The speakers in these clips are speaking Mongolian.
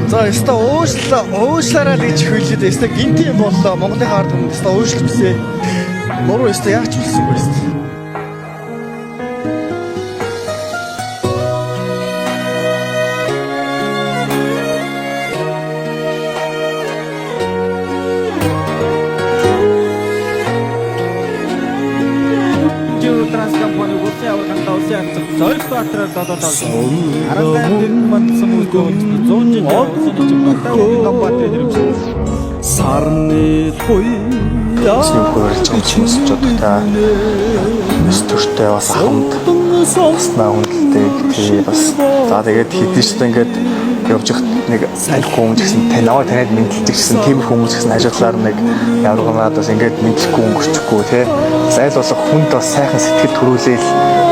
За яста уушлаараа гэж хэлээд яста гинт юм боллоо. Монголын ард түмэнд яста уушлчихсээ. Нуруу яста яач хэлсэн бэ яста. Сарны туяа сонсож байгаа бас төртэй бас хамт баснаа хүндэлдэг тэгээ бас за тэгээд хэдэн ч ингээд явж ихт нэг салхи хүмүүс гэсэн танаа танад мэдлж гэсэн тийм хүмүүс гэсэн хажуудлаар нэг яврагнаад бас ингээд мэдлэхгүй өнгөрчихгүй тий зайл болох хүнд бас сайхан сэтгэл төрүүлээл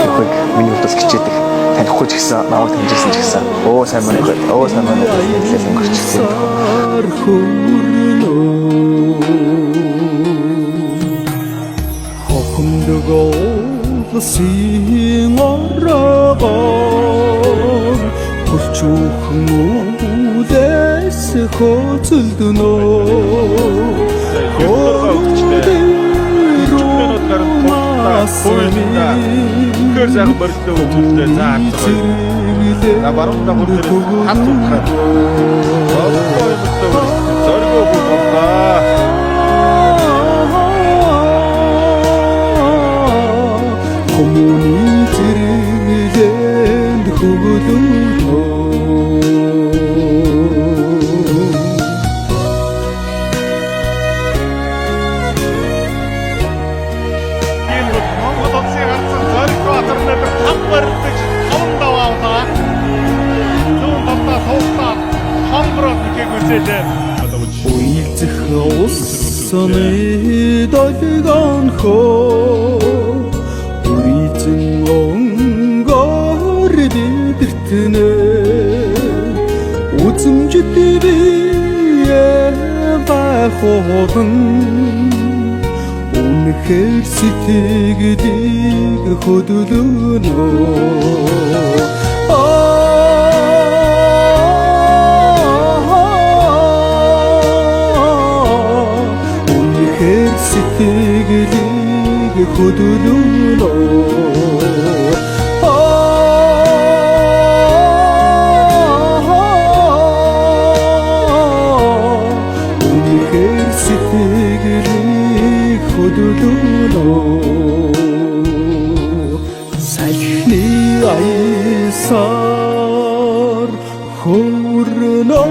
явахыг миний хувьд бас хичээдэг танихгүй ч гэсэн намайг таньжсэн ч гэсэн сайн маань хэлэл өнгөрчихсэн Хохомдогоолсын орогоор хурчуухан үлээс Хөр сайхан борилдоо үзүүлээ за харцгаа. На баруун дагуур хат утгаад. Зоргоо бүгдээ. Хүмүүний зэрэглэнд хөвөлөө Уйлзэх улсны долгонхоо үрийзэн онгоор бидэртнэ үзэмжит бие бахохон үнэхээр сэтгэлийг хөдөлгөнө сэтгэлийг хөдөлгөнө үнэхээр сэтгэлийг хөдөлгөнө салхины аясаар хөрнө